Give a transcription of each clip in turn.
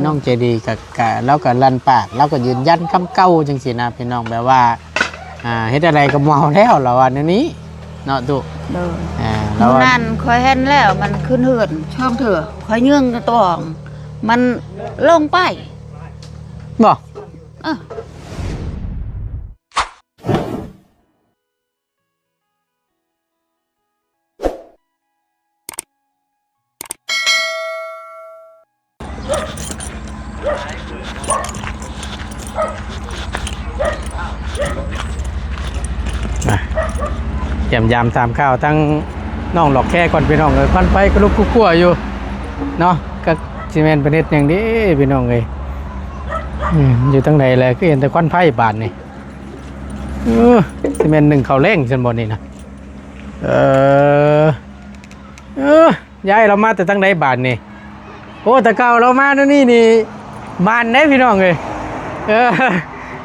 น้องใจดีกับแล้วก็ลั่นปากแล้วก็ยืนยันคำเก่าจังซี่นะพี่น้องแบบว่าเฮ็ดอะไรก็เมาแล้วเราว่าอันนี้เนาะตุแล้วนั่นคอยเห็นแล้วมันขึ้นเหือนช่องเถอะคอยยื่งตัวอ่องมันลงไปบ่ยามตามข้าวทั้งน้องหลอกแค่ก่อนพี่น้องเลยควันไฟก็ลุกคั่วอยู่เนาะก็ซีเมนต์ประเทศอย่างนี้พี่น้องเลยอยู่ตั้งไหนเลยก็เห็นแต่ควันไฟบานนี่ซีเมนต์หนึ่งเขาเร่งฉันบนนี่นะย้ายเรามาแต่ตั้งไหนบานนี่โอ้แต่เก่าเรามานั่นนี่บานได้พี่น้องเลย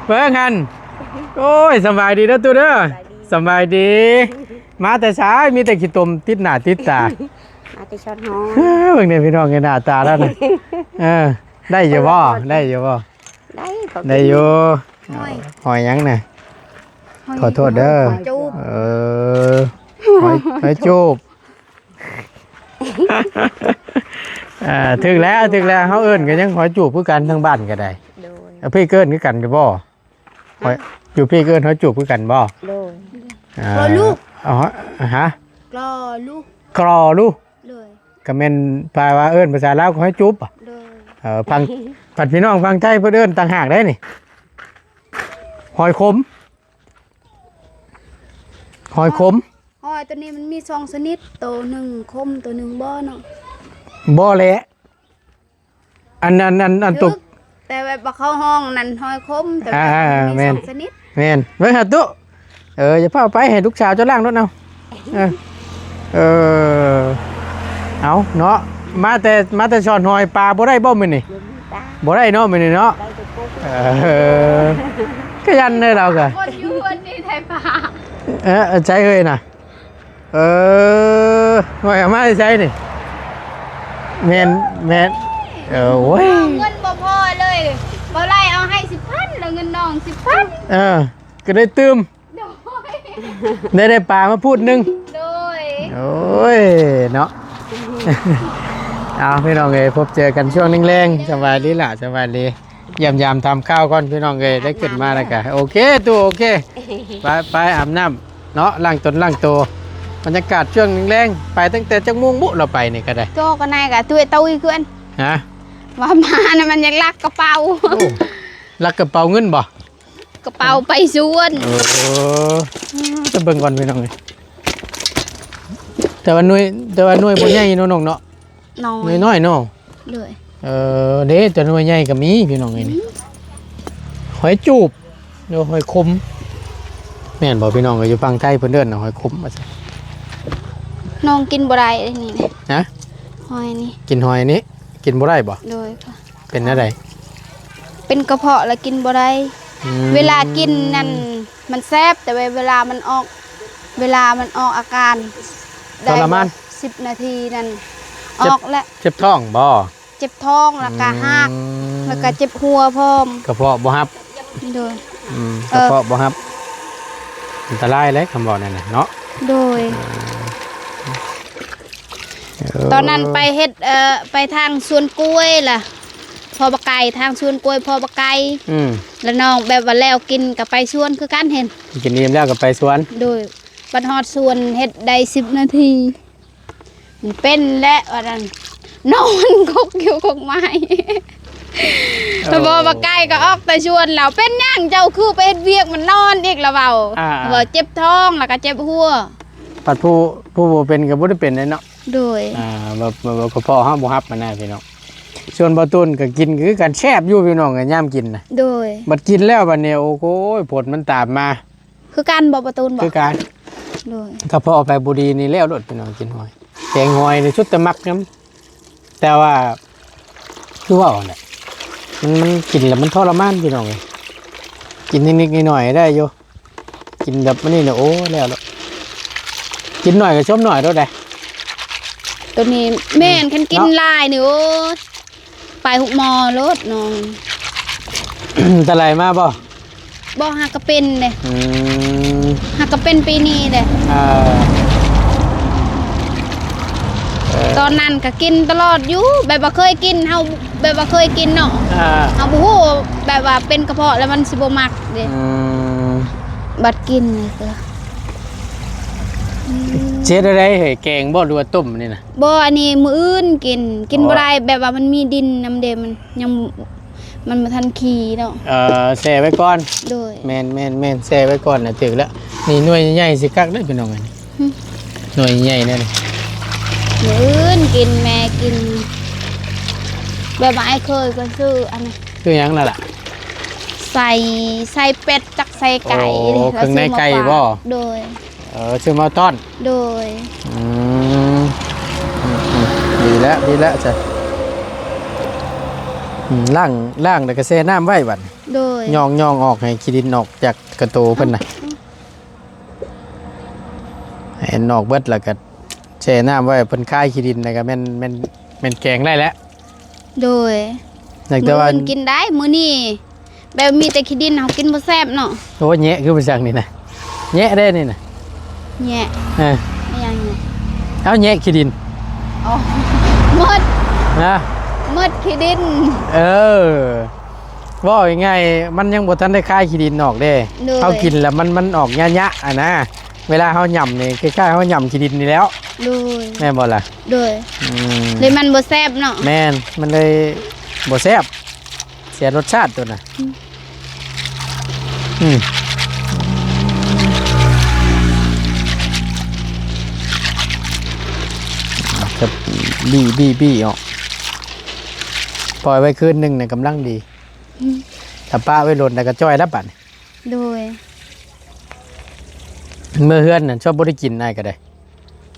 เพื่อนกันโอ้ยสบายดีนะตัวเด้อสบายดีมาแต่เช้ามีแต่ขี้ตมติดหน้าติดตามาแต่ช้อนห้องเบิ่งเนี่ยพี่น้องหน้าตาแล้วนะได้อยู่บ่ได้อยู่บ่ได้อยู่หอยยังน่ะขอโทษเด้อหอยจูบถึงแล้วเขาเอิ้นกันยังหอยจูบคือกันทั้งบ้านก็ได้พี่เกินคือกันบ่อยู่พี่เกินหอยจูบคือกันบ่กรอลูกฮะกรอลูกเลยก็แม่นแปลว่าเอิ้นภาษาลาวก็ให้จุ๊บฟังผัดพี่น้องฟังไทยเพิ่นเอิ้นต่างหากได้นี่หอยขมหอยตัวนี้มันมี2ชนิดตัวหนึ่งคมตัวหนึ่งบ่เนาะบ่แหละอันตุกแต่แบบเข้าห้องนั่นหอยคมแต่มี2ชนิดแม่นเว้ยหาตุอย่าเผาไปให้ลูกสาวเจ้าล่างรถเอาเอาเนาะมาแต่ช้อนหอยปลาบ่ได้บ่มื้อนี่บ่ได้เนาะมื้อนี่เนาะก็ยันได้เราก็คนอยู่คนนี้ไทยปลาใช้เอ้ยน่ะหอยมาใช้นี่แม่นโอ้ยเงินบ่พอเลยบ่ไล่เอาให้10,000แล้วเงินน้อง10,000ก็ได้ตื้มได้ปลามาพูดนึงโอ้ยเนาะเอาพี่น้องเอ้ยพบเจอกันช่วงแรงๆสบายดีล่ะสบายดียามทำข้าวก่อนพี่น้องเอ้ยได้ขึ้นมาแล้วกันโอเคตัวโอเคไปอาบน้ำเนาะล้างตนล้างตัวบรรยากาศช่วงแรงไปตั้งแต่จังม่วงบุเราไปนี่ก็ได้โตกันนายกับตุ้ยตุ้ยเพื่อนว่ามานะมันยังลักกระเป๋าลักกระเป๋าเงินบ่กระเป๋าไปสวนจะเบิ่งก่อนพี่น้องเลยแต่ว่าหน่วยบ่ใหญ่น้องเนาะน้อยเนาะเลยเด้แต่หน่วยใหญ่ก็มีพี่น้องเอ้ยนี่หอยจูบเดี๋ยวหอยคมแม่นบ่พี่น้องก็อยู่ฝั่งไทยเพิ่นเอิ้นหอยคมว่าซั่นน้องกินบ่ได้นี่นะหอยนี่กินหอยนี้กินบ่ได้บ่เลยค่ะเป็นอะไรเป็นกระเพาะแล้วกินบ่ได้เวลากินนั่นมันแซ่บแต่เวลามันออกอาการได้ประมาณ10 นาทีนั่นออกแล้วเจ็บท้องบ่เจ็บท้องแล้วก็หักแล้วก็เจ็บหัวพร้อมกระเพาะบ่ฮับโดยกระเพาะบ่ฮับอันตรายเลยคำบอกนั่นน่ะเนาะโดยตอนนั้นไปเฮ็ดไปทางสวนกล้วยล่ะพอบะไก่ทางสวนกล้วยพอบะไก่แล้วน้องแบบว่าแล้วกินกับไปสวนคือกันเห็นกินอิ่มแล้วกับไปสวนโดยบัดฮอดสวนเฮ็ดได้10 นาทีมันเป็นและว่านั้นนอนกกอยู่กกไม้พอบะไก่ก็ออกแต่สวนแล้วเป็นหยังเจ้าคือไปเฮ็ดเวียกมันนอนอีกแล้วเว้าว่าเจ็บท้องแล้วก็เจ็บหัวปัดผู้บ่เป็นก็บ่ได้เป็นเนาะโดยบ่กระเพาะเฮาบ่ฮับมันน่ะพี่น้องส่วนบ่ตุนก็กินคือกันแซ่บอยู่พี่น้องก็ย่ามกินน่ะโดยบัดกินแล้วบัดนี้โอ้โหผลมันตามมาคือกันบ่บ่ตุนบ่คือกันโดยกระเพาะไปบุรีนี่แล้วโดดพี่น้องกินหอยแกงหอยนี่ชุดตะมักนำแต่ว่าคือว่าน่ะมันกินแล้วมันทรมานพี่น้องกินนิดๆหน่อยๆได้อยู่กินแบบนี้น่ะโอ้แล้วกินหน่อยก็ชมหน่อยโดดได้ตัวนี้แม่นคันกินลายนี่โอ้ ไปหุกมอรถน้อง ตะไลมาบ่ บ่ฮักก็เป็นเด้ อืม ฮักก็เป็นปีนี้เด้ อ่า ตอนนั้นก็กินตลอดอยู่แบบว่าเคยกินเฮาแบบว่าเคยกินเนาะ อ่า เฮาบ่ฮู้แบบว่าเป็นกระเพาะแล้วมันสิบ่มักเด้ อืม บัดกินนี่ก็ เช็ดอะไรเฮ้ยแกงบ่หรือว่าต้มนี่นะ บ่อันนี้มื้ออื่นกินบ่ได้แบบว่ามันมีดินน้ำเดมันยังมันบ่ทันขี้เนาะ แช่ไว้ก่อน โดย แม่นแช่ไว้ก่อนน่ะถึกแล้วนี่หน่วยใหญ่ๆสิคักเด้อพี่น้องเอ้ยหน่วยใหญ่แน่นี่ มื้ออื่นกินแม่กิน แบบว่าไอ้เคยก็ซื้ออันนั้น คือหยังล่ะ ใส่เป็ดจักใส่ไก่ โอ้เครื่องในไก่บ่ โดย ชื่อมาต้อน โดย อืมดีแล้วจ้ะล่างแล้วก็แช่น้ำไว้บัด โดย ย่องออกให้ขี้ดินออกจากกระโตเพิ่นน่ะให้นอกเบิดแล้วก็แช่น้ำไว้เพิ่นคายขี้ดินแล้วก็แม่นแกงได้แล้ว โดย อยากแต่ มื้อ ว่า อื่นกินได้มื้อนี้แบบมีแต่ขี้ดินเฮากินบ่แซ่บเนาะ โอ้แยะคือมันจังนี่นะแยะได้นี่นะ แหะ เออ ไม่ยังไง เอาแยะขี้ดิน อ๋อหมด นะ หมดขี้ดิน เออว่ายังไงมันยังบ่ทันได้คายขี้ดินออกเด้ โดย เฮากินแล้วมันออกยะๆอ่ะนะเวลาเฮาหย่ำนี่คล้ายๆเฮาหย่ำขี้ดินนี่แล้ว โดย แม่นบ่ล่ะ โดย อืม เลยมันบ่แซ่บเนาะ แม่นมันเลยบ่แซ่บเสียรสชาติตัวน่ะอืมครับบี้ออกปล่อยไว้คืนหนึงเนี่ยกำลังดีถ้าป้าไว้หล่นแล้วก็จ้อยแล้วบัด โดย เมื่อเฮือนน่ะชอบบ่ได้กินได้ก็ได้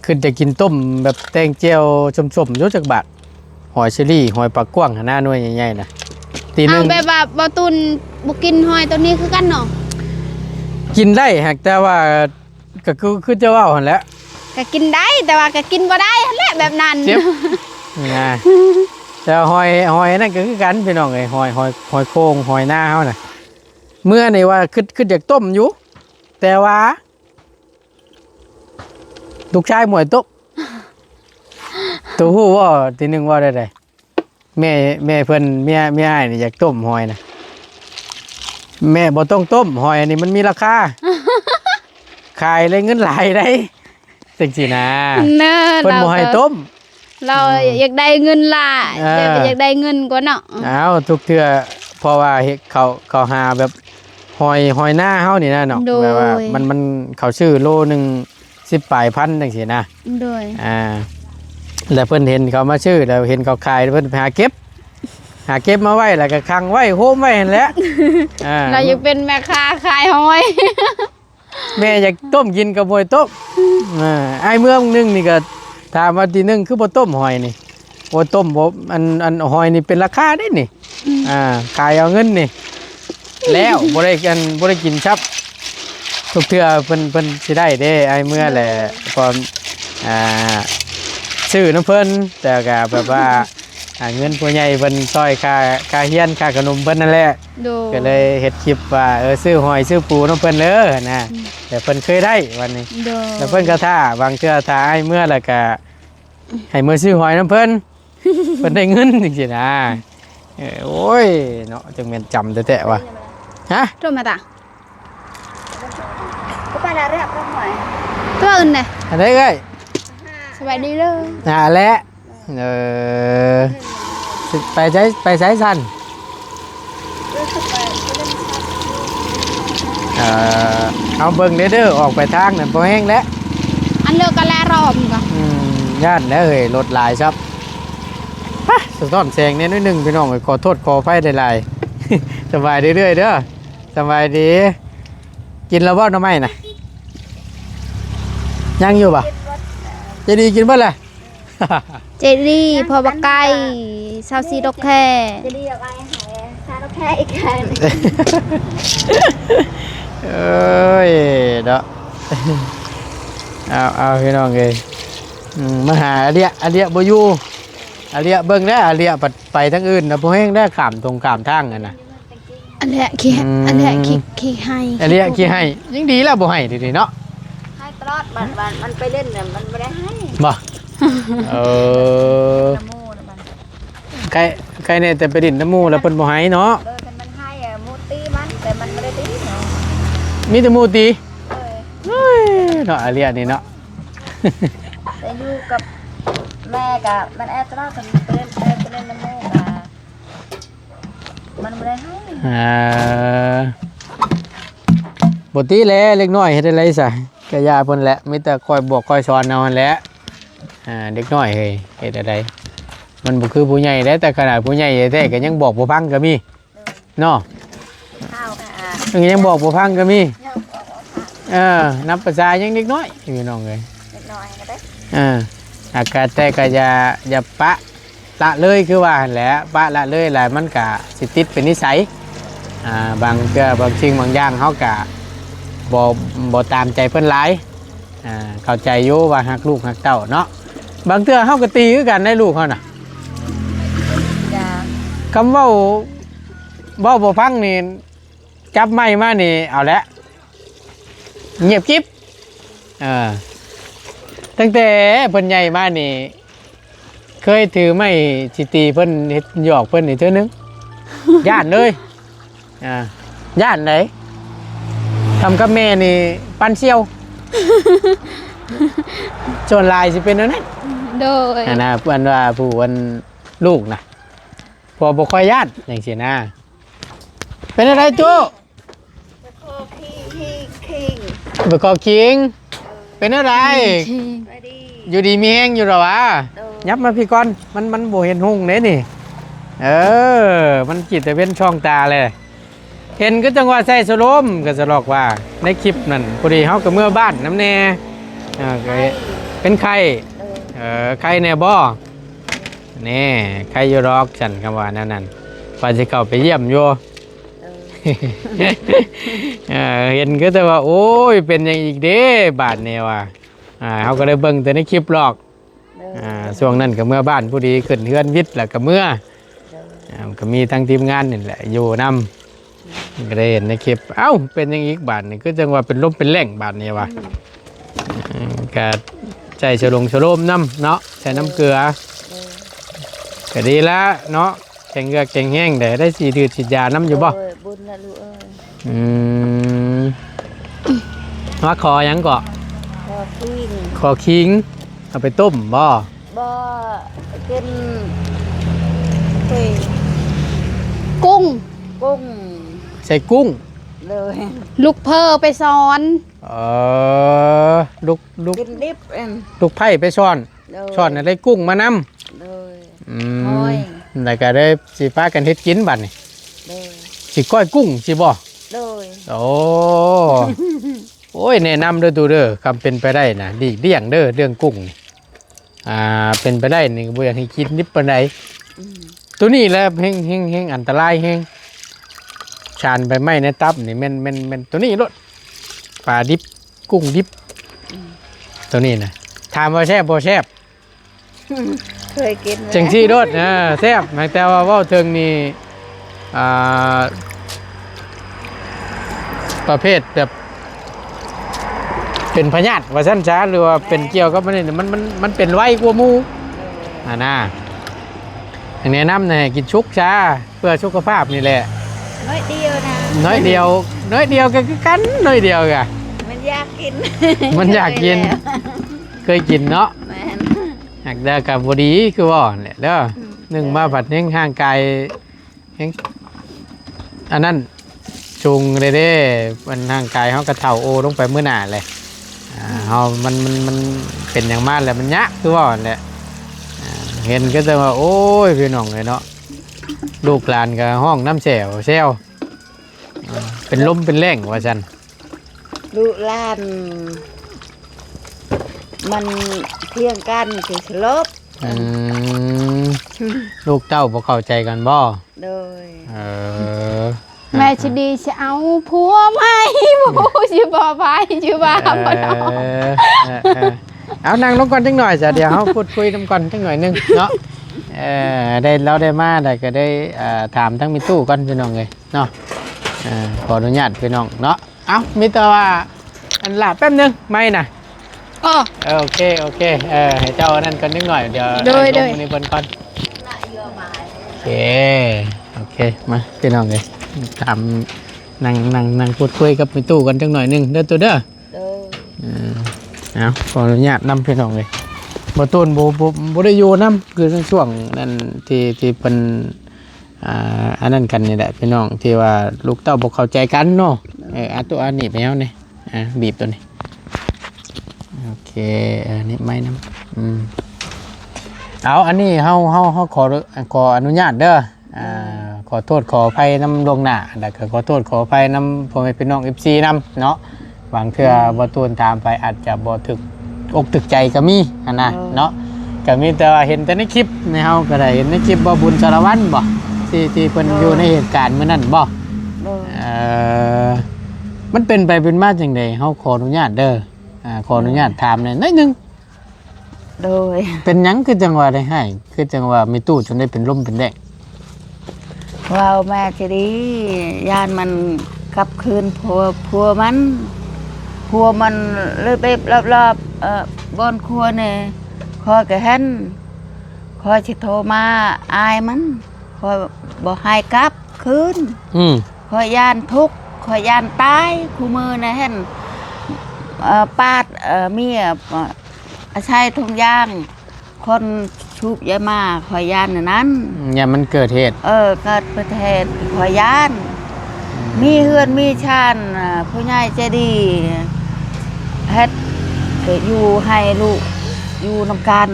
คือจะกินต้มแบบแตงเจียวสมๆอยู่จักบาทหอยเชอรี่หอยปลากว้างหน้าหน่วยใหญ่ๆน่ะตีหนึ เอา ง แบบว่าบ่ตุนบ่กินหอยตัวนี้คือกันเนาะ กินได้หากแต่ว่าก็คือจะเว้าหั่นแหละ ก็กินได้แต่ว่าก็กินบ่ได้หั่นแหละแบบนั้น เจ็บ นะแต่หอยนั่นก็คือกันพี่น้องเอ้ยหอยโคงหอยหน้าเฮาน่ะเมื่อนี่ว่าคืออยากต้มอยู่ แต่ว่าลูกชายหมวยตกตัวฮู้ว่าทีหนึงว่าได้แม่เพิ่นเมียอ้ายนี่อยากต้มหอยน่ะแม่บ่ต้องต้มหอยอันนี้มันมีราคา ขายเลยเงินหลายได้จังซี่นะ เนอะ เพิ่นบ่ให้ต้ม เราอยากได้เงินหลาย เออ อยากได้เงินกว่าเนาะ อ้าวทุกเทื่อเพราะว่าเฮ็ดเขาหาแบบหอยหน้าเฮานี่นะเนาะแบบว่ามันเขาชื่อโลนึง10ปลายพันจังซี่นะ โดย แล้วเพิ่นเห็นเขามาชื่อแล้วเห็นเขาขายเพิ่นไปหาเก็บมาไว้แล้วก็คังไว้โฮมไว้นั่นแหละอ่า เราอยากเป็นแม่ค้าขายหอย แม่อยากต้มกินกับบ่ต้มไอ้เมื่อนึงนี่ก็ถามว่าทีนึงคือบ่ต้มหอยนี่บ่ต้มบ่อันหอยนี่เป็นราคาเด้นี่ขายเอาเงินนี่แล้วบ่ได้กินชับทุกเทื่อเพิ่นสิได้เด้ไอ้เมื่อแหละพอซื้อน้ำเพิ่นแต่ก็แบบว่าเงินผู้ใหญ่เพิ่นซอยค่าเฮียนค่าขนมเพิ่นนั่นแหละ โดย ก็เลยเฮ็ดคลิปว่าซื้อหอยซื้อปูน้ำเพิ่นเด้อนะแต่เพิ่นเคยได้วันนี้ โดย แล้วเพิ่นก็ท่าบางเทื่อท่าให้เมื่อแล้วก็ให้เมื่อซื้อหอยน้ำเพิ่น เพิ่นได้เงินจริงๆนะโอ้ยเนาะจังแม่นจำแต่ๆว่ะฮะ โทรมาตา ก็ไปแล้วเรียบร้อย ตัวอื่นน่ะ อันนี้เอ้ย สบายดีเลย แหละสิไปใช้สั่นเอาเบิ่งเด้อออกไปทางนั่นบ่แห้งแล้ว อันเลิกกันแล้วรอบก่อน ย่านแล้วเฮ้ยรถหลายครับสะท้อนแสงเนี่ยนิดนึงพี่น้องขอโทษขอไฟได้หลาย สบายเรื่อยๆเด้อสบายดีกินแล้วบ่หน่อไม้น่ะยังอยู่ป่ะจะดีกินบ่ล่ะ เจดีพอบักไก่ซาวซีดอกแค่ จะดีเอาไว้หายซาโรแค่อีกแค่ เอ้ยเด้อ เอาพี่น้องเอ้ยมาหาอันเดียบ่อยู่ อาเลียเบิ่งได้อาเลียไปทั้งอื่นนะบ่แห้งได้ข้ามตรงข้ามทางนั่นน่ะ อันเนี้ยขี้อันเนี้ยขี้ให้ อาเลียขี้ให้ยิ่งดีแล้วบ่ให้ดีๆเนาะ ให้ตลอดบันมันไปเล่นเนี่ยมันไม่ได้ให้ บ่เออ น้ำมูนะมัน ใครเนี่ยแต่ไปดินน้ำหมูแล้วเพิ่นบ่ให้เนาะ แต่มันให้อะมูตีมันแต่มันไม่ได้ตีเนาะ มีแต่หมูตี เออ เฮ้ยเนาะอาเลียนี่เนาะ แต่อยู่กับแม่กับมันแอบตลอดกันไปเล่นน้ำมูกอะมันไม่ได้ให้ บทที่แหละเล็กน้อยเฮ็ดอะไรซะก็ย่าเพิ่นแหละมีแต่คอยบอกคอยสอนเอาหั่นแหละเด็กน้อยเฮ้ยเฮ็ดอะไรมันบ่คือผู้ใหญ่แล้วแต่ขนาดผู้ใหญ่แท้ๆก็ยังบอกบ่ฟังก็มีเนาะ ข้าวค่ะ ยังบอกบ่ฟังก็มี เนี่ยเอานับภาษายังเด็กน้อยพี่น้องเอ้ย เล็กน้อยก็ได้ อากาศแต่ก็อย่าปะละเลยคือว่าหั่นแหละปะละเลยหลายมันก็สิติดเป็นนิสัยบางเทื่อบางสิ่งบางอย่างเฮาก็บ่ตามใจเพิ่นหลายเข้าใจอยู่ว่าฮักลูกฮักเต้าเนาะบางเทื่อเฮาก็ตีคือกันได้ลูกเฮาน่ะ จ้า คำเว้าบ่ฟังนี่จับไม้มานี่เอาละเงียบกิ๊บตั้งแต่เพิ่นใหญ่มานี่เคยถือไม้สิตีเพิ่นเฮ็ดหยอกเพิ่นนี่เทื่อนึง ย่านเลยย่านไหนทำกับแม่นี่ปั้นเชี่ยว ส่วนลายสิเป็นอันนั้น โดย นะเพื่อนว่าผู้วันลูกนะพอบ่ค่อยญาติอย่างสินะเป็นอะไรจู้ โคคิง บ่กอคิงเป็นอะไร ไปดี อยู่ดีมีแห้งอยู่หรอวะยับมาพี่ก่อนมันบ่เห็นหุ่งเด้นี่มันจิตแต่เป็นช่องตาเลยเห็นก็จังว่าใส่สโลมก็จะหลอกว่าในคลิปนั่นพอดีเฮาก็เมื่อบ้านน้ำแน่ก็เป็นไข้ไข้แน่บ่นี่ไข้อยู่รอกฉันคำว่านั่นว่าสิเข้าไปเยี่ยมอยู่ เห็นก็แต่ว่าโอ้ยเป็นอย่างอีกเด้บาดเนี่ยว่ะเขาก็ได้เบิ่งแต่ในคลิปหรอกช่วงนั้นก็เมื่อบ้านผู้ดีขึ้นเฮือนวิทย์แล้วก็เมื่อก็มีทั้งทีมงานนี่แหละอยู่นำก็ได้เห็นในคลิปเอ้าเป็นอย่างอีกบาดนี่ก็จังว่าเป็นลมเป็นแหล่งบาดเนี่ยว่ะก็ใส่ฉลงฉโลมน้ำเนาะใส่น้ำเกลือก็ดีแล้วเนาะแข็งเกลือแข็งแห้งแต่ได้สีดืดฉีดยาน้ำอยู่บ่ บุญนะลูกเอ้ย ว่าคอยังเกาะ พอคิง คอคิงเอาไปต้มบ่ บ่กินเฮ้ย กุ้ง กุ้ง ใส่กุ้ง เลย ลูกเพอไปสอน ลูก กินดิบเอง ลูกไผ่ไปช้อนช้อนอะไรกุ้งมานำ เลย มแล้วก็ได้สิฟ้ากันเฮ็ดกินบัดนี่ เลย สิก้อยกุ้งสิบ่ เลย โอ้ยแนะนำเด้อตูเด้อคำเป็นไปได้นะดีเลี่ยงเด้อเรื่องกุ้งนี่เป็นไปได้นี่บ่อยากให้กินนิบปานใดตัวนี้แหละเฮงอันตรายเฮงชานไปไหม้ในตับนี่แม่นตัวนี้รถปลาดิบกุ้งดิบตัวนี้นะถามว่าแซ่บบ่แซ่บ เคยกิน จังซี่รถแซ่บแต่ว่าเว้าถึงนี่ประเภทแบบเป็นพยาธิว่าซั่นจ้าหรือว่าเป็นเกี่ยวกับมันนี่มันเป็นไวกว่าหมู่นะแนะนำให้กินชุกจ้าเพื่อสุขภาพนี่แหละ น้อยเดียวนะ น้อยเดียวก็คือกันน้อยเดียวกะ มันอยากกิน มันอยากกิน เคยกินเนาะ แม่น หากได้กับบดีคือว่าแหละเด้อหนึ่งมาผัดเฮงห่างกายเฮงอันนั้นจุงเลยเด้มันห่างกายเขากระเท่าโอลงไปเมื่อหน้าเลยเขามันเป็นอย่างมากแหละมันยะคือว่าแหละเห็นก็จะว่าโอ้ยพี่น้องเลยเนาะลูกหลานกับห้องน้ำแซวเป็นลมเป็นแรงว่าจัน ลูกหลาน มันเที่ยงกันสิสลบ ลูกเต้าบ่เข้าใจกันบ่ โดย แม่ชิดีจะเอาผัวไหมผู้ชิบอไปชิบาบ่เนาะ เอานั่งลงก่อนจังหน่อยจ้ะเดี๋ยวเฮาพูดคุยนำก่อนจังหน่อยนึงเนาะ ได้เราได้มาได้ก็ได้ถามทั้งมีตู้ก่อนพี่น้องเลยเนาะขออนุญาตพี่น้องเนาะเอ้ามีแต่ว่าอันหลับแป๊บนึงไม่น่ะ อ๋อ โอเคให้เจ้านั่นกันนิดหน่อยเดี๋ยว โดย ลงในบนก่อนโอเคมาพี่น้องเลยถามนั่งพูดคุยกับมีตู้กันจังหน่อยนึงเด้อตัวเด้อ โดย เอาขออนุญาตนำพี่น้องเลยบ่ต้นบ่ได้อยู่นำคือในช่วงนั้นที่เป็นอันนั้นกันนี่แหละพี่น้องที่ว่าลูกเต้าบ่เข้าใจกันเนาะอันตัวอันนี้ไปเอานี่บีบตัวนี้โอเคนี่ไม้น้ำเอาอันนี้เฮาขออนุญาตเด้อขอโทษขออภัยนำลวงหน้าแล้วก็ขอโทษขออภัยนำพ่อแม่พี่น้อง FC นำเนาะบางเทื่อบ่ตูนตามไปอาจจะบ่ถึกอกถึกใจก็มีนะเนาะก็มีแต่ว่าเห็นแต่ในคลิปในเฮาก็ได้เห็นในคลิปบ่บุญสารวัตรบ่ที่เพิ่นอยู่ในเหตุการณ์มื้อนั้นบ่ โดย มันเป็นไปเป็นมาจังได๋เฮาขออนุญาตเด้อขออนุญาตถามหน่อยนึง โดย เป็นหยังคือจังว่าได้ให้คือจังว่ามีตู้จนได้เป็นลมเป็นแดง เราแม่จะดียานมันกลับคืนพัวมันเลยไปรอบๆบอนครัวเนี่ยคอยกะเห็นคอยสิโทรมาอายมันคอยบอกให้กลับคืนคอยยานทุกข์คอยยานตายคู่มือนะเห็นปาดเมียอาชัยทุ่งยางคนชุบยามาคอยยานนั้นเนี่ยมันเกิดเหตุ เกิดประเทศคอยยานมีเฮือนมีชานผู้ใหญ่ใจดีเฮ็ดก็อยู่ให้ลูกอยู่นำกัน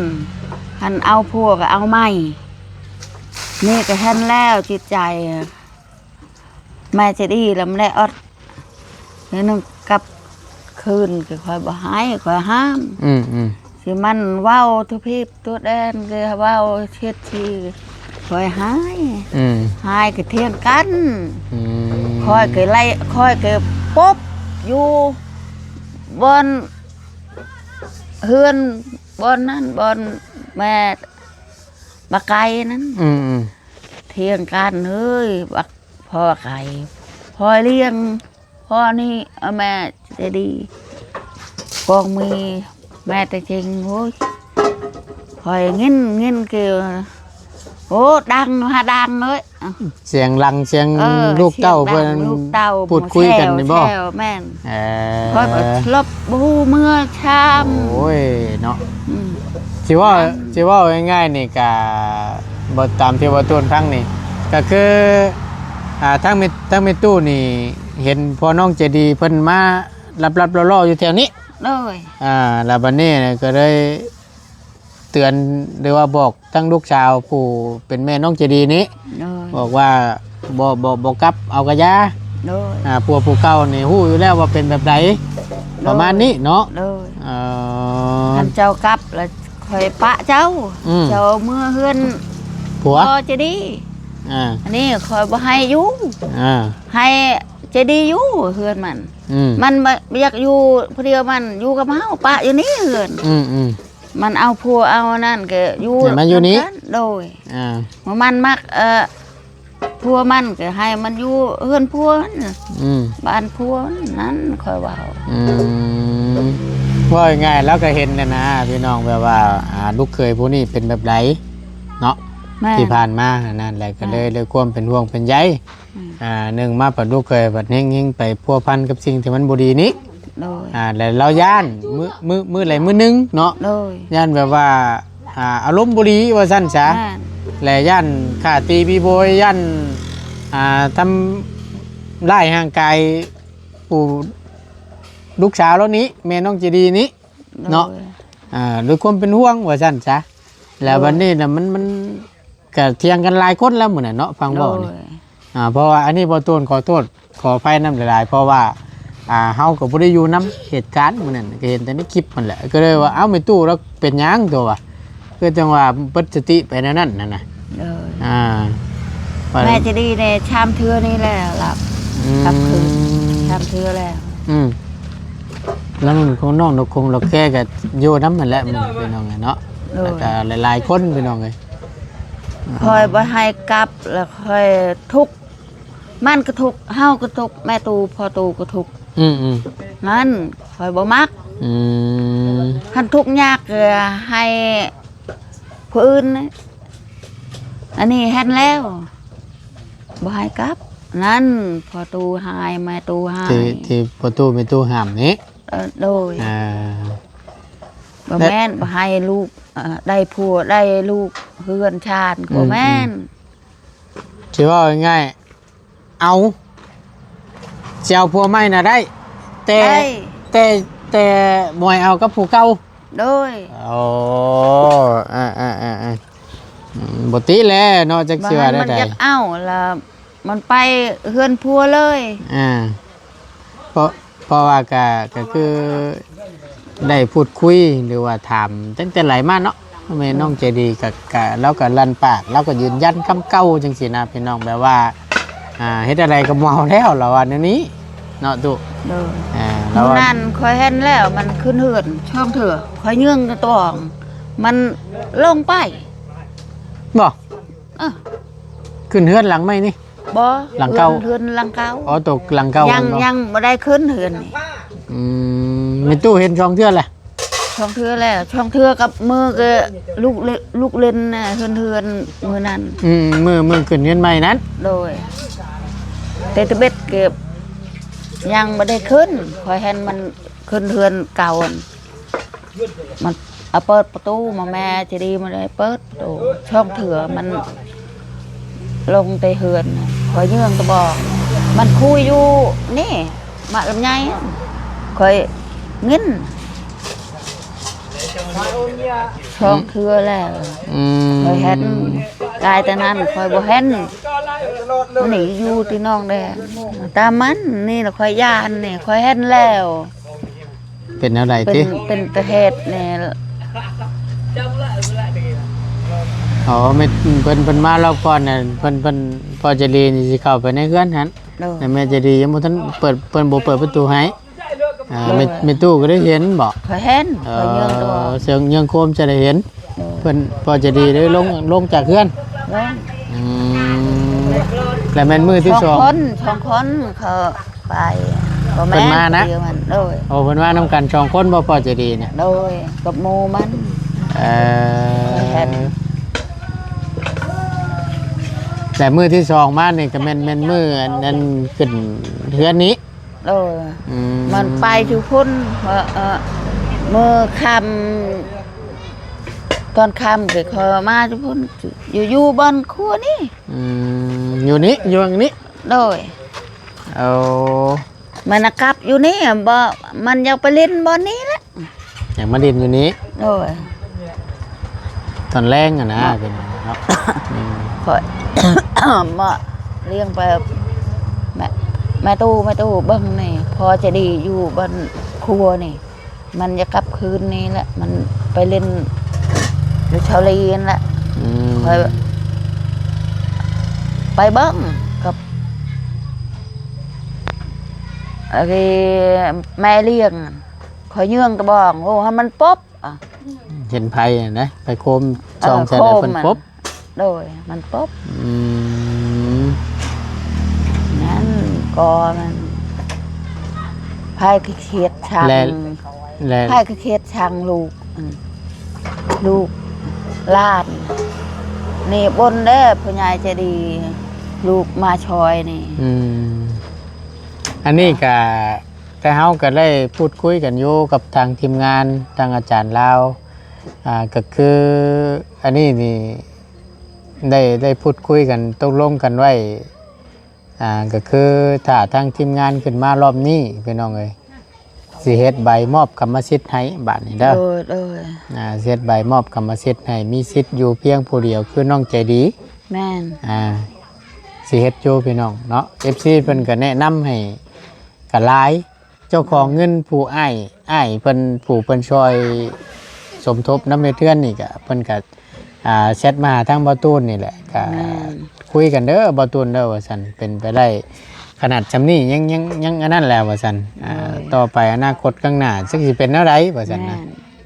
หันเอาพวกเอาไม่นี่ก็เห็นแล้วจิตใจแม่ใจดีแล้วไม่ได้อดนี่นึงกับคืนก็คอยบ่ให้คอยห้ามสิมันเว้าทุกพีตัวแดนก็เว้าเช็ดทีคอยหายก็เที่ยงกันคอยก็ไล่คอยก็ปุ๊บอยู่บนเฮือนบนนั้นบนแม่บักไก่นั้นเที่ยงกันเฮ้ยบักพ่อไก่พ่อเลี้ยงพ่อนี่แม่จะดีกองมีแม่แต่จริงโอ้ยคอยเงินเกี่ยวโอ้ดังเลย เสียงลังเสียงลูกเต้าเพื่อนพูดคุยกันนี่บ่แม่นคอยก็ลบบูเมื่อชามโอ้ยเนาะสิว่าง่ายๆนี่ก็บ่ตามที่ว่าต้นฟังนี่ก็คือทั้งมีตู้นี่เห็นพ่อน้องเจดีเพิ่นมารับล่อๆอยู่แถวนี้เลยแล้วบัดนี้ก็ได้เตือนหรือว่าบอกทั้งลูกชาวผู้เป็นแม่น้องเจดีนี้บอกว่าบ่กลับเอากระยาผู้เก่านี่ฮู้อยู่แล้วว่าเป็นแบบใดประมาณนี้เนาะท่านเจ้ากลับแล้วคอยปะเจ้าเมื่อเฮือนผัวเจดีอันนี้คอยบ่ให้อยู่ให้เจดีอยู่เฮือนมันอยากอยู่เพรียวมันอยู่กับเฮาปะอยู่นี่เฮือนมันเอาพัวเอานั่นก็อยู่มันอยู่นี้โดยมันมักพัวมันก็ให้มันอยู่เฮือนพัวบ้านพัวนั้นคอยว่าว่าง่ายแล้วก็เห็นนะพี่น้องแบบว่าลูกเคยผู้นี้เป็นแบบไรเนาะที่ผ่านมานั่นแหละก็เลยความเป็นห่วงเป็นใยหนึ่งมาปัดลูกเคยปัดเฮงไปพัวพันกับสิ่งที่มันบุดีนี้แล้วเราย่านมือไหลมือนึงเนาะย่านแบบว่าอารมณ์บุรีว่าสั้นจ้ะแล้วย่านขาตีบีโบยย่านทำไล่ห่างกายปู่ลูกสาวแล้วนี้แม่น้องเจดีนี้เนาะด้วยความเป็นห่วงว่าสั้นจ้ะแล้ววันนี้นะมันก็เทียงกันหลายคนแล้วเหมือนเนาะฟังบอกนี่เพราะว่าอันนี้พอตูนขอโทษขออภัยน้ำหลายๆเพราะว่าเฮาก็บ่ได้อยู่น้ำเหตุการณ์มื้อนั้นก็เห็นแต่ในคลิปมันแหละก็เลยว่าเอ้าไม่ตู้แล้วเป็นหยังตัววะคือจังว่าเปิดสติไปนั่นน่ะนะแม่จะดีในชามเทือนี่แหละหลับกลับคืนชามเทือแล้วแล้วมันคงน้องนกคงเราแค่กับโยน้ำมันแหละมันเป็นน้องไงเนาะแต่หลายๆคนเป็นน้องไง คอยบ่ให้กลับแล้วคอยทุกข์มันก็ทุกข์เฮาก็ทุกข์แม่ตูพ่อตูก็ทุกข์ อืม นั่นคอยบ่มัก อืม คันทุกข์ยากก็ให้ผู้อื่นนะอันนี้เฮ็ดแล้วบ่ให้กลับนั่นพ่อตูหายแม่ตูหาย ที่ประตูเป็นตู้ห้ามนี้ โดย อ่า บ่แม่นบ่ให้ลูกได้ผัวได้ลูกเฮือนชาติบ่แม่น ที่ว่าง่ายๆเอาเจ้าผัวใหม่น่ะได้ แต่ ได้ แต่มวยเอากับผู้เก่า โดย โอ้บ่ติแลเนาะจัก บ่ เชื่อ ให้ ได้ มัน ใด อยากเอาแล้วมันไปเฮือนผัวเลย เพราะว่าก็คือได้พูดคุยหรือว่าถามตั้งแต่หลายมาเนาะแม่น้องใจดีกับแล้วก็ลั่นปากแล้วก็ยืนยันคำเก่าจังซี่นะพี่น้องแบบว่าเฮ็ดอะไรก็เมาแล้วล่ะว่าแนวนี้เนาะตุ โดย แล้ว นั่นคอยเห็นแล้วมันขึ้นเหือนช่องเถื่อคอยยื่งกระตองมันลงไป บ่ เออ ขึ้นเฮือนหลังไหมนี่ บ่ หลังเก่า เหือนหลังเก่า อ๋อตกหลังเก่า ยัง เนาะ ยังบ่ได้ขึ้นเหือนนี่ มีตู้เห็นช่องเทื่อแหละ ช่องเถื่อแล้วช่องเถื่อกับมือก็ลูกเล่นน่ะเหือนมือนั้น มือขึ้นเฮือนใหม่นั้น โดยแต่ตะเบ็ดเก็บยังบ่ได้ขึ้นคอยเห็นมันขึ้นเหือนเก่าอันมันเอาเปิดประตูมาแม่จะดีมาได้เปิดประตูช่องเถื่อมันลงไปเหือนคอยยื่งตะบอกมันคุยอยู่นี่มาลำไยคอยเงินช่องเถื่อแล้วคอยเห็นกายแต่นั้นคอยบ่เห็นมันหนีอยู่ที่น้องแดงตามมันนี่ละคอยย่านนี่คอยเห็นแล้ว เป็นอะไร เป็ ที่ นเป็นตะเหตุนี่ อ๋อไม่เพิ่นมารอบก่อนน่ะเพิ่นพอจะดีนี่สิเข้าไปในเฮือนหัน โดย แต่แม่จะดียังบ่ทันเปิดเพิ่นบ่เปิดประตูให้ไม่ตู้ก็ได้เห็นบ่ คอยเห็นคอยยื่งตัว เสียงยังโคมจะได้เห็น โดย เพิ่นพอจะดีได้ลงจากเฮือน แล้ว แล้วแม่นมือที่สอง ช่องคนเขาไปบ่ เพิ่นมานะ เดียวมันโดย โอ้เพิ่นว่านํกันสองคนบ่พอจะดีเนี่ย โดยกับโมมัน เห็น แต่มือที่สองมานี่ก็แม่นมืออันนั้นขึ้นเฮือนนี้ โดยมันไปทุกคนเมื่อคำตอนคำก็คอยมาทุกคนอยู่บนครัวนี่ อยู่นี้อยู่อย่างนี้ โดย เอา มันน่ะกลับอยู่นี่บ่มันอยากไปเล่นบอนนี้แหละ อย่างมาดินอยู่นี้ โดย ตอนแรงอะนะเป็นเนาะ คอย มาเลี้ยงไปแม่ตู้เบิ้งนี่พอจะดีอยู่บนครัวนี่ มันจะกลับคืนนี้แหละมันไปเล่นอยู่ชาวลีนแหละคอยไปเบิ้งกับไอ้แม่เลี้ยงคอยเยื่องตะบองโอ้ให้มันป๊บอ่ะ เห็นไผ่อะนะไปโคมซองใส่ได้เพิ่นปุ๊บ โดยมันป๊บ อืม นั้นก็มันพายเขียดชัง แล้ว พายเขียดชังลูกลาดนี่บนเด้อพ่อใหญ่จะดี ลูกมาชอยนี่ อันนี้ก็แต่เฮาก็ได้พูดคุยกันอยู่กับทางทีมงานทางอาจารย์ลาวก็คืออันนี้นี่ได้พูดคุยกันตกลงกันไว้ก็คือถ้าทางทีมงานขึ้นมารอบนี้พี่น้องเอ้ยสิเฮ็ดใบมอบกรรมสิทธิ์ให้บัดนี้เด้อ โดย สิเฮ็ดใบมอบกรรมสิทธิ์ให้มีสิทธิ์อยู่เพียงผู้เดียวคือน้องใจดี แม่น สิเฮ็ดอยู่พี่น้องเนาะ FC เพิ่นก็แนะนำให้ก็หลายเจ้าของเงินผู้อ้ายเพิ่นผู้เพิ่นช่วยสมทบนำเม็ดเทือนนี่ก็เพิ่นก็แชทมาหาทางบ่ตูนนี่แหละก็ แม่น คุยกันเด้อบ่ตูนเด้อว่าซั่นเป็นไปได้ขนาดจำนี้ยังอันนั้นแล้วว่าซั่นต่อไปอนาคตข้างหน้าซึ่งสิเป็นแนวใดว่าซั่น แม่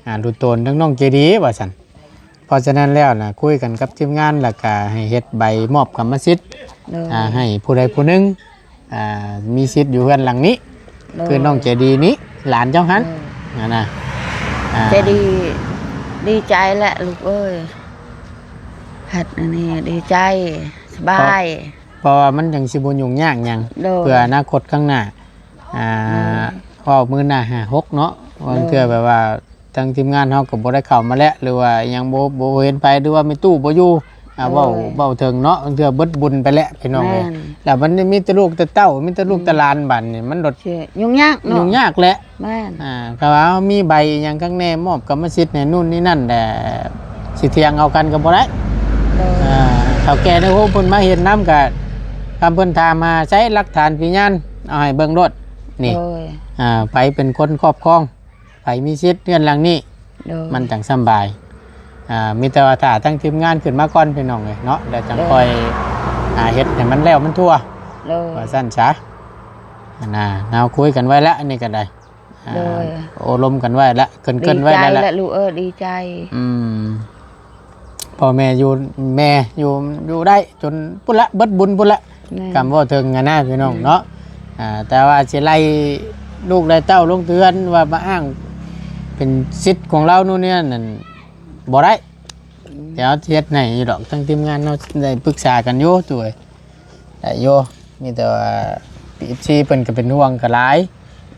นะดูตนทั้งน้องเจดีว่าซั่นพ ราะฉะนั้นแล้วนะคุยกันกับทีมงานแล้วก็ให้เฮ็ดใบมอบกรรมสิทธิ์ โดย ให้ผู้ใดผู้หนึงมีสิทธิ์อยู่เรือนหลังนี้ คือน้องเจดีนี้หลานเจ้าหันนะจะดีใจแหละลูกเอ้ยหัดอันนี้ดีใจสบาย เพราะว่ามันยังสิบ่ยุ่งยากหยัง โดย เพื่ออนาคตข้างหน้าออกมือหน้า56เนาะว่าเทื่อแบบว่าทางทีมงานเฮาก็บ่ได้เข้ามาแล้วหรือว่ายังบ่เห็นไปหรือว่ามีตู้บ่อยู่เว้าถึงเนาะเทื่อเบิดบุญไปแล้วพี่น้องเอ้ยแล้วมันมีแต่ลูกแต่เต้ามีแต่ลูกแต่หลานบัดนี่มันดด ยุ่งยากเนาะ ยุ่งยากแหละ แม่น ก็ว่ามีใบหยังข้างแน่มอบกรรมสิทธิ์ในนู่นนี่นั่นแต่สิเทียงเอากันก็บ่ได้ โดย เฒ่าแก่ในโฮมเพิ่นมาเห็นน้ำก็คำเพิ่นถามมาใช้หลักฐานพยานเอาให้เบิ่งรถนี่ โดย ไปเป็นคนครอบครองไปมีสิทธิ์เรือนหลังนี้ โดย มันจังสำบายมีแต่ว่าถ้าทั้งทีมงานขึ้นมาก่อนพี่น้องเลยเนาะแล้วจังค่อยเฮ็ดให้มันแล้วมันทั่ว โดย ว่าซั่นซะเราคุยกันไว้แล้วอันนี้ก็ได้ โดย โอลมกันไว้แล้วเกินไว้ ดีใจ แล้ว แหละลูกดีใจ พ่อแม่อยู่ได้จนพุ่นละเบิดบุญพุ่นละ แม่ กำว่าถึงนะพี่น้องเนาะแต่ว่าสิไล่ลูกไล่เต้าลงเตือนว่ามาอ้างเป็นสิทธิ์ของเรานู่นเนี่ยนั่นบ่ได้เดี๋ยวเฮ็ดไหนอยู่ดอกทั้งทีมงานเราได้ปรึกษากันอยู่ตัวได้อยู่มีแต่ว่าPFCเพิ่นก็เป็นห่วงก็หลาย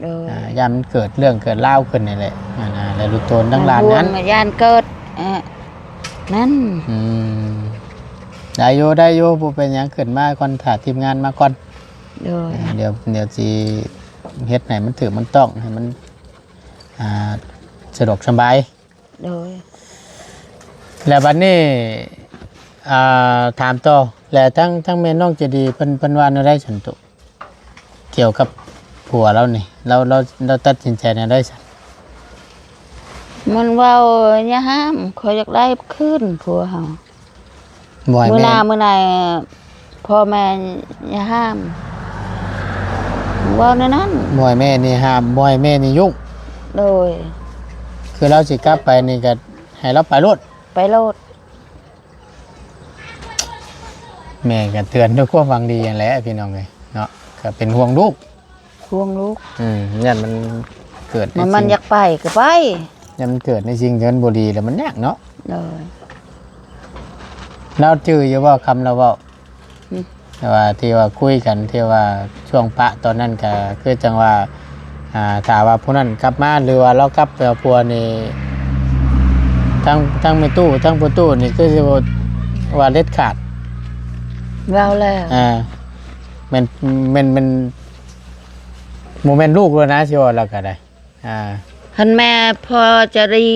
โดย ยามมันเกิดเรื่องเกิดราวขึ้นนี่แหละแล้วลูกโตนทั้งหลานนั้น ยานเกิดนั่น ได้อยู่ผู้เป็นหยังขึ้นมาก่อนถ่าทีมงานมาก่อน โดย เดี๋ยวสิเฮ็ดไหนมันถือมันต้องให้มันสะดวกสบาย โดย แล้วบัดนี้ถามต่อแล้วทั้งแม่น้องเจดีเพิ่นว่าแนวใดฉันตุเกี่ยวกับผัวเรานี่เราตัดสินใจแนวใดฉัน มันเว้าอย่าห้ามขอยอยากได้ขึ้นผัวเฮา บ่ให้ มื้อห แม่ น้ามื้อไหนพ่อแม่อย่าห้ามเว้าในนั้น บ่ให้แม่นี่ห้ามบ่ให้แม่นี่ยุ่ง โดย คือเราสิกลับไปนี่ก็ให้เราไปโลด ไปโลด แม่ก็เตือนด้วยความหวังดีอย่างแหละพี่น้องเอ้ยเนาะก็เป็นห่วงลูก ควงลูก เนี่ยมันเกิดใน มัน สิ่ง อยากไปก็ไป เนี่ยมันเกิดในสิ่งที่มันบ่ดีแล้วมันยากเนาะ โดย เราจื้ออยู่ว่าคำเราเว้า อืม แต่ว่าที่ว่าคุยกันที่ว่าช่วงปะตอนนั้นก็คือจังว่าถ้าว่าผู้นั้นกลับมาหรือว่าเรากลับไปเอาผัวนี่ทั้งไม่ตู้ทั้งผู้ตู้นี่คือสิว่าเด็ดขาด เว้าแล้ว มันโมเมนต์ลูกเลยนะสิว่าเราก็ได้คันแม่พอจะดี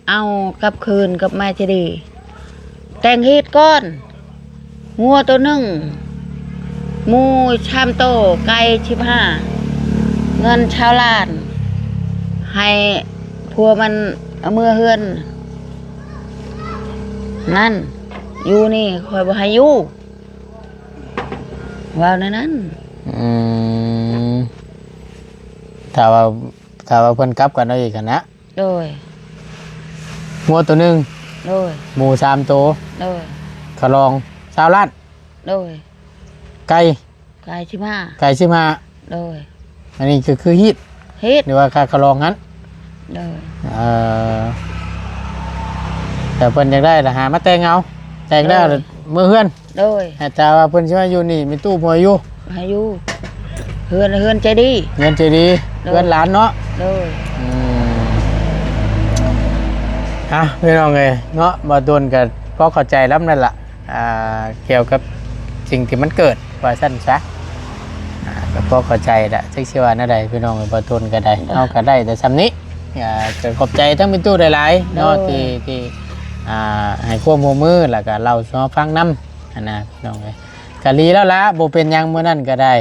เอากลับคืนกับแม่จะดี แต่งฮีดก้อนงัวตัวหนึ่งหมูชามโตไก่15เงินชาวล้าน ให้พัวมันเอามือเฮือน นั่น อยู่นี่คอยบ่ให้อยู่ว่าวในนั้น ถ้าว่าเพิ่นกลับกันเอาอีกกันนะ โดย งัวตัวหนึง โดย หมู3ตัว โดย ขะลอง20 ล้าน โดย ไก่ ไก่15 ไก่15 โดย อันนี้คือฮีด ฮีด หรือว่าค่าขะลองนั้น โดย แต่เพิ่นอยากได้ละหามาแต่งเอาแต่งได้มื้อเฮือน โดย แต่ว่าเพิ่นสิมาอยู่นี่มีตู้พออยู่ ให้อยู่เฮือนใจดี เงินใจดีเงินหลานเนาะ โดย พี่น้องเอ้ยเนาะมาโดนกันพอเข้าใจแล้วนั่นล่ะเกี่ยวกับสิ่งที่มันเกิดว่าซั่นซะก็พอเข้าใจละจักสิว่าแนวใดพี่น้องบ่โดนก็ได้เฮาก็ได้แต่ซำนี้ก็ขอบใจทั้งมีตู้หลายๆเนาะที่ให้ความร่วมมือแล้วก็เล่าสู่ฟังนำนะพี่น้องเอ้ยก็ดีแล้วล่ะบ่เป็นหยังมื้อนั้นก็ได้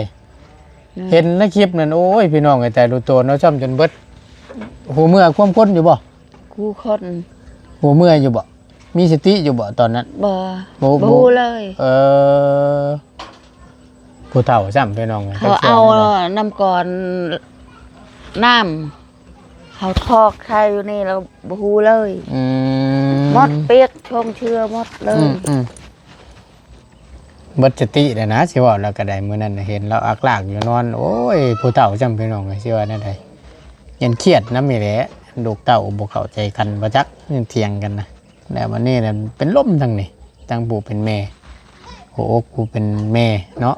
เห็นในคลิปนั่นโอ้ยพี่น้องไอ้แต่ดูตัวเนาะช่ำจนเบิดหูเมื่อความพ้นอยู่บ่ คู่คน หูเมื่ออยู่บ่มีสติอยู่บ่ตอนนั้น บ่ บ่ บูเลย ผู้เฒ่าซ้ำพี่น้อง เขาเอาน้ำก่อนน้ำเขาทอกใครอยู่นี่แล้วบูเลย ม หมดเปียกชงเชื่อหมดเลย เบิดสติเลยนะสิว่าเราก็ได้มื้อนั้นน่ะเห็นเราอักลากอยู่นอนโอ้ยผู้เฒ่าจำพี่น้องเลยสิว่านั่นได้ยันเครียดนำนี่แหละลูกเต้าบ่เข้าใจกันบ่จักเถียงกันนะแล้ววันนี้น่ะเป็นลมทั้งนี่ทั้งปู่เป็นแม่โอ้กูเป็นแม่เนาะ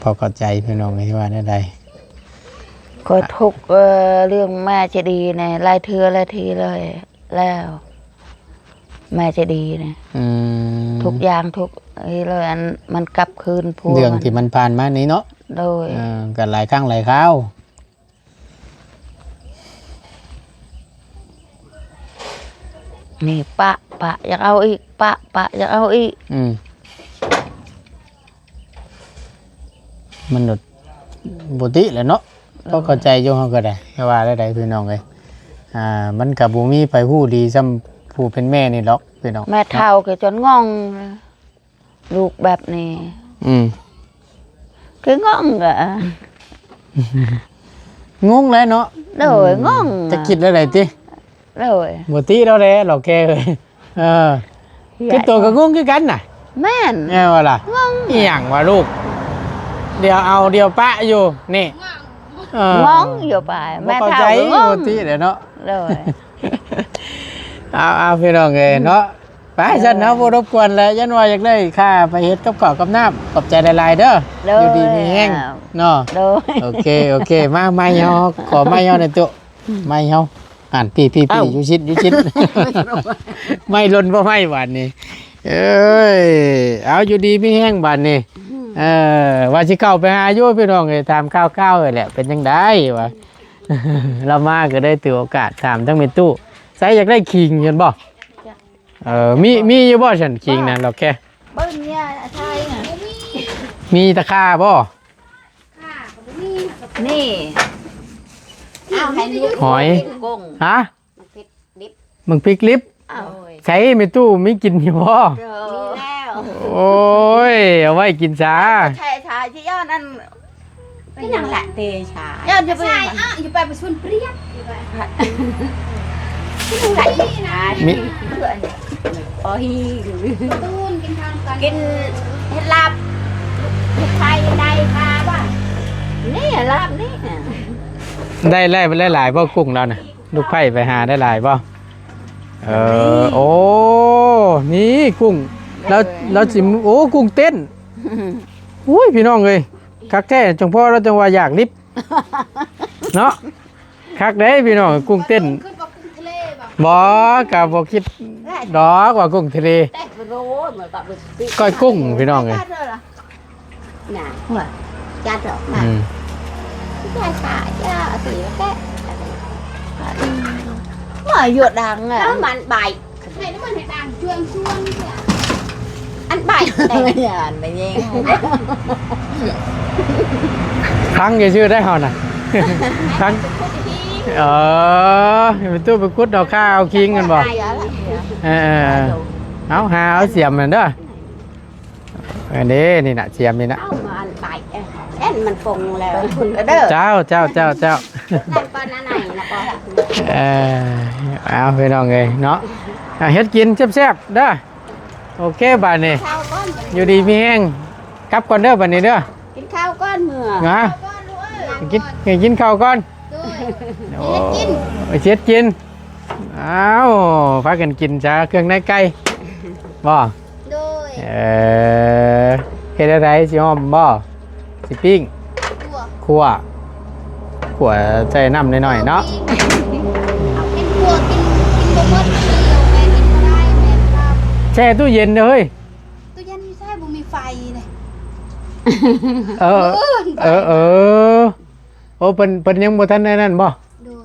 พอเข้าใจพี่น้องเลยสิว่านั่นได้ ก็ทุกเรื่องแม่จะดีเนี่ยหลายเทื่อหลายทีเลยแล้ว แม่จะดีเนี่ยทุกอย่างทุกเลยอันมันกลับคืนพวก เรื่องที่มันผ่านมานี้เนาะ โดย กันหลายครั้งหลายคราว นี่ปะอยากเอาอีกปะอยากเอาอีก มันหลุดบุติแหละเนาะก็เข้าใจอยู่เขาก็ได้ไม่ว่าได้พี่น้องเลยมันกับบูมีไปผู้ดีซ้ำผู้เป็นแม่นี่หรอกพี่น้อง แม่เฒ่าก็จนงงลูกแบบนี้คืองงเหรอง งเลยเนาะ โดยงง จะคิดอะไรติ โดย บุติเราเลยหรอกแกเลยคือตัวก็งงคือกันน่ะ แม่น แง่ว่าล่ะ งง อีหยังวะลูกเดี๋ยวเอาเดี๋ยวปะอยู่นี่ งงอยู่ไปแม่ เข้า เฒ่า ใจ ก็ง บุ ง ติเดี๋ยวเนาะ โดย เอาพี่น้องเลยเนาะไปฉันนะบ่รบกวนแล้วยันว่าอยากได้ค่าไปเฮ็ดกับข้าวกับน้ำขอบใจหลายๆเด้ออยู่ดีมีแห้งเนาะ โดย โอเคมาไม่เฮาขอไม่เฮาหน่อยตุไม่เฮาอ่านพี่อยู่ชิด ไม่ล้นบ่ไม่บาดนี้เอ้ยเอาอยู่ดีมีแห้งบาดนี้ว่าสิเข้าไปหาอยู่พี่น้องเอ้ยถามข้าวๆแหละเป็นจังได๋วะ เรามาก็ได้ถือโอกาสถามทั้งเป็นตู้ใส่อยากได้คิงเห็นบ่มีอยู่บ่ฉันคิงนั่นเราแค่ เบิ้งเนี่ยใช่น่ะ มีตะค่าบ่ นี่เอาให้ดู หอย กุ้ง ฮะ มันพริกดิบ มึงพริกลิฟ เอา ใช้ไม่ตู้ไม่กินอยู่บ่ มีแล้ว โอ้ยเอาไว้กินซะ ใช่ชาที่ย้อนนั่น cái nàng lại tê trà ย้อนจะไป ใช่อ่ะอยู่ไปประชุมเปรี้ยว cái nàng lại tê trà มี ôi ตูนกินข้าวกัน kinh hết lạp hết khay đây pha quá nè lạp nè ได้หลายบ่กุ้งเราน่ะลูกไผ่ไปหาได้หลายบ่โอ้นี่กุ้งเราจิมโอ้กุ้งเต้นอุ้ยพี่น้องเอ้ยคักแท้จังพ่อเราจังว่าอยากลิฟเนาะคักเด้พี่น้องกุ้งเต้น ขึ้นกับกุ้งทะเลแบบ บ่กับบ่คิดดอกว่ากุ้งทะเล đây rồi mà gặp được ก้อยกุ้งพี่น้องเอ้ย nè cha rồi อื mà ม cha xả cha thì cái mà ruột đằng nó à mà anh bài ให้น้ำมันให้ด่างชวนเนี่ย anh bài đây nhà anh mày nghe ครั้งอย่าชื่อได้เฮาน่ะ ครั้งเป็นตู้ไปกุดเอาข้าวเอาคิงกันบ่ ai ở เอาเสียมมันเด้ออันนี้นี่น่ะเสียมนี่นะ đâu mà anh bài em mình phùng là phùng ở เจ้า đây con này là con เอาไปน้องเอ้ยเนาะเฮ็ดกินแซ่บๆเด้อโอเคบาดนี้ sao con อยู่ดีมีแห้งกลับก่อนเด้อบัดนี้เด้อ cái khao con mưa นะ ก้อนรู้เอ้ย กินข้าวก่อน ด้วย เช็ดกินอ้าวพากันกินจ้าเครื่องในไก่บ่ ด้วย เฮ็ดอะไรสิหอมบ่สิปิ้ง ตัว ขั่วใส่น้ำหน่อยๆเนาะ เป็นตัวกินตัวมดเดียวแม่กินไม่ได้แม่ครับ แช่ตู้เย็นเด้อเฮ้ย ตู้เย็นไม่ใช่บุมีไฟเลย โอ้เพิ่นยังบ่ทันได้นั่นบ่ ด้ว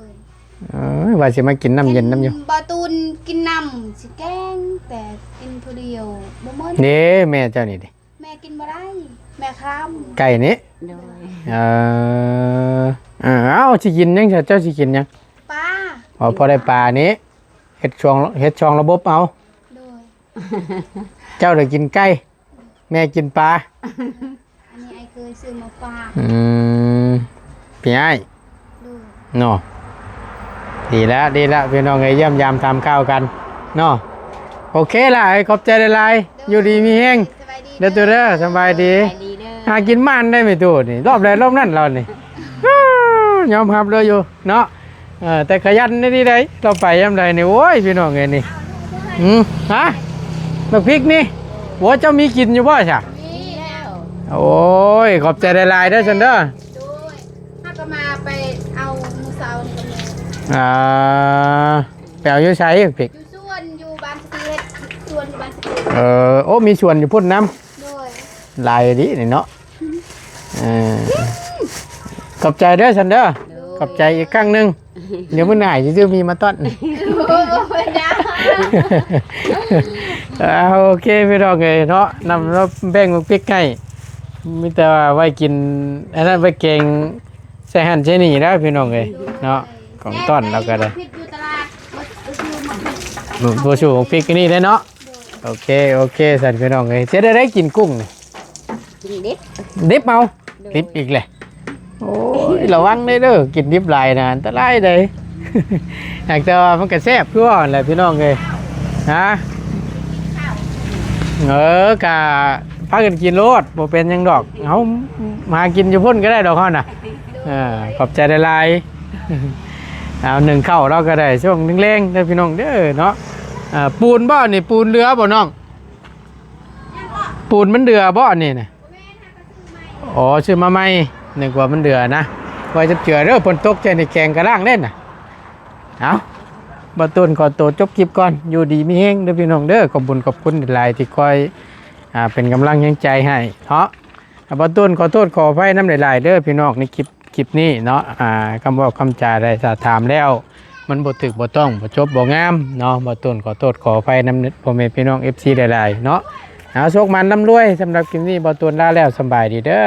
ย ว่าสิมากินน้ำเย็นน้ำอยู่ บาตูนกินน้ำสิแกงแต่กินผู้เดียวบ่หมด นี่แม่เจ้านี่ดิ แม่กินบ่ได้แม่ครับ ไก่นี้ rồi เอ้าสิกินยังเจ้าสิกินยัง ป้า พอได้ปลานี้เฮ็ดช่องระบบเอา ด้วย เจ้าได้กินไก่แม่กินปลา อันนี้ไอเคยซื้อมาฝาก พี่อ้าย ด้วย เนาะ ดีแล้วพี่น้องเอ้ยเยี่ยมยามทำข้าวกันเนาะโอเคล่ะขอบใจหลายๆอยู่ดีมีแฮง สบายดี เด้อตัวเด้อสบายดี ไปดีเด้อ หากินมันได้ไหมตัวนี่รอบใดรอบนั้นเรานี่ ยอมรับเลยอยู่เนาะแต่ขยันนี่ดีได้เราไปยามใดนี่โอ้ยพี่น้องเอ้ยนี่ฮะบักพริกนี่หัวเจ้ามีกินอยู่บ่ใช่ นี่แล้ว โอ้ยขอบใจหลายๆเด้อฉันเด้อ ด้วยถ้าก็มาไปเอามือเสาร์นี่ก็มี แปลวอยู่ใช้พริก อยู่ส่วนอยู่บ้านสกีเฮ็ดส่วนอยู่บ้านสกี โอ้มีส่วนอยู่พุ่นน้ำ ด้วย ลายดินี่เนาะขอบใจเด้อฉันเด้อขอบใจอีกครั้งหนึงเดี๋ยวมื้อหน้าจะมีมาต้อน โอ้ยนะ โอเคพี่น้องเอ้ยเนาะนำเราแบ่งมาปิกให้มีแต่ว่าไว้กินอันนั้นไว้เก่งใส่หั่นใส่นี่แล้วพี่น้องเอ้ยเนาะของต้อนเราก็ได้ ผิดอยู่ตลาดบ่ซื้อมาผิด ผู้ชูของปิกนี่ได้เนาะโอเคสันพี่น้องเอ้ยจะได้กินกุ้งนี่ กินดิบ ดิบเอาดิบอีกเลยโอ้ยระวังได้เด้อกินดิบหลายนะอันตรายเด้ อยากแต่ว่ามันก็แซ่บคือว่าแหละพี่น้องเอ้ยฮะกะพากันกินโลดบ่เป็นหยังดอกเฮามากินอยู่พุ่นก็ได้ดอกเฮาน่ะขอบใจหลายๆ เอาหนึ่งเข้าเราก็ได้ช่วงแรงๆเด้อพี่น้องเด้อเนาะปูนบ่นี่ปูนเรือบ่น้องปูนมันเดือบ่นี่น่ะอ๋อชื่อมาใหม่นึกว่ามันเดือนะไว้จะเจือเด้อฝนตกใจในแกงกระล่างเล่นน่ะเอาบ่ต้นขอตัวจบคลิปก่อนอยู่ดีมีแฮงเด้อพี่น้องเด้อขอบคุณหลายๆที่คอยเป็นกำลังใจให้เนาะบ่ต้นขอโทษขออภัยน้ำหลายๆเด้อพี่น้องในคลิปนี้เนาะคำบอกคำจาได้ถ้าถามแล้วมันบ่ถึกบ่ต้องบ่จบบ่งามเนาะบ่ต้นขอโทษขออภัยน้ำพ่อแม่พี่น้อง FC หลายๆเนาะโชคมันร่ำรวยสำหรับคลิปนี้บ่ต้นลาแล้วสำบายดีเด้อ